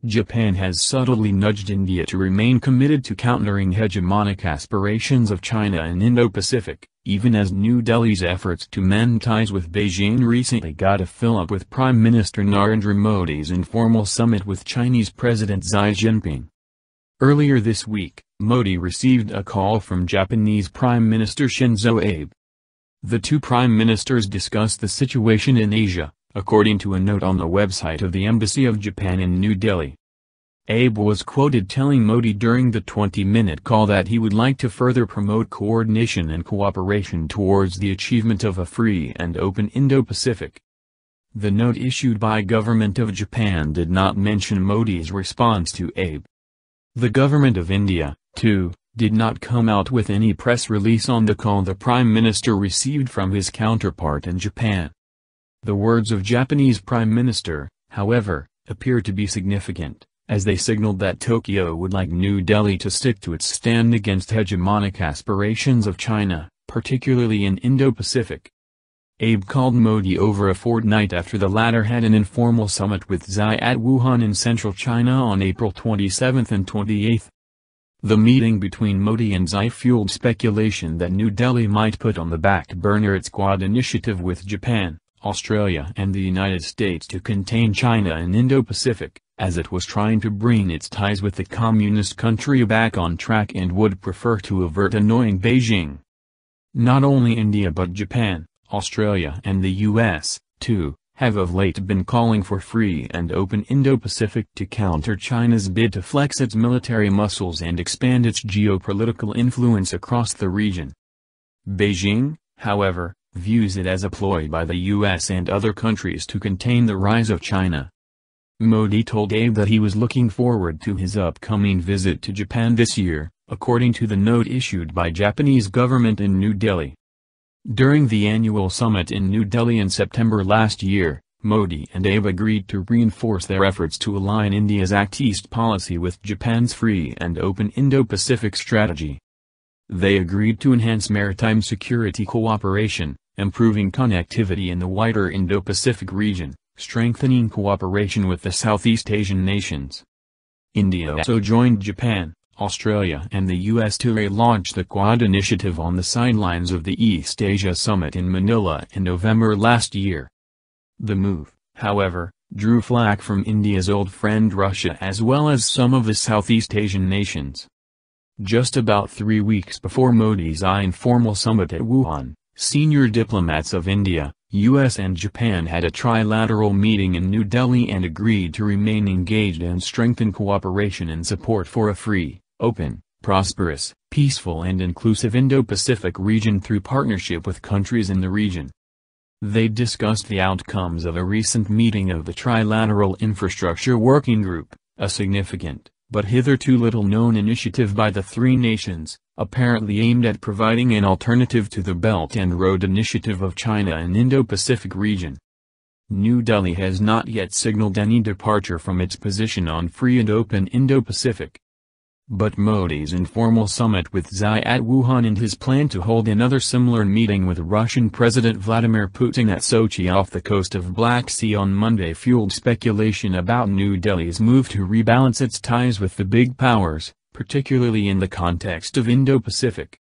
Japan has subtly nudged India to remain committed to countering hegemonic aspirations of China in Indo-Pacific, even as New Delhi's efforts to mend ties with Beijing recently got a fill-up with Prime Minister Narendra Modi's informal summit with Chinese President Xi Jinping. Earlier this week, Modi received a call from Japanese Prime Minister Shinzo Abe. The two prime ministers discussed the situation in Asia, according to a note on the website of the Embassy of Japan in New Delhi. Abe was quoted telling Modi during the 20-minute call that he would like to further promote coordination and cooperation towards the achievement of a free and open Indo-Pacific. The note issued by Government of Japan did not mention Modi's response to Abe. The Government of India, too, did not come out with any press release on the call the Prime Minister received from his counterpart in Japan. The words of Japanese Prime Minister, however, appear to be significant, as they signaled that Tokyo would like New Delhi to stick to its stand against hegemonic aspirations of China, particularly in Indo-Pacific. Abe called Modi over a fortnight after the latter had an informal summit with Xi at Wuhan in central China on April 27 and 28. The meeting between Modi and Xi fueled speculation that New Delhi might put on the back burner its Quad initiative with Japan, Australia and the United States to contain China in Indo-Pacific, as it was trying to bring its ties with the communist country back on track and would prefer to avert annoying Beijing. Not only India but Japan, Australia and the US, too, have of late been calling for free and open Indo-Pacific to counter China's bid to flex its military muscles and expand its geopolitical influence across the region. Beijing, however, views it as a ploy by the US and other countries to contain the rise of China. Modi told Abe that he was looking forward to his upcoming visit to Japan this year, according to the note issued by Japanese government in New Delhi. During the annual summit in New Delhi in September last year, Modi and Abe agreed to reinforce their efforts to align India's Act East policy with Japan's free and open Indo-Pacific strategy. They agreed to enhance maritime security cooperation, improving connectivity in the wider Indo-Pacific region, strengthening cooperation with the Southeast Asian nations. India also joined Japan, Australia and the US to relaunch the Quad initiative on the sidelines of the East Asia Summit in Manila in November last year. The move, however, drew flack from India's old friend Russia as well as some of the Southeast Asian nations. Just about 3 weeks before Modi's informal summit at Wuhan, senior diplomats of India, US and Japan had a trilateral meeting in New Delhi and agreed to remain engaged and strengthen cooperation and support for a free, open, prosperous, peaceful and inclusive Indo-Pacific region through partnership with countries in the region. They discussed the outcomes of a recent meeting of the Trilateral Infrastructure Working Group, a significant, but hitherto little-known initiative by the three nations, apparently aimed at providing an alternative to the Belt and Road Initiative of China in Indo-Pacific region. New Delhi has not yet signaled any departure from its position on free and open Indo-Pacific. But Modi's informal summit with Xi at Wuhan and his plan to hold another similar meeting with Russian President Vladimir Putin at Sochi off the coast of Black Sea on Monday fueled speculation about New Delhi's move to rebalance its ties with the big powers, particularly in the context of Indo-Pacific.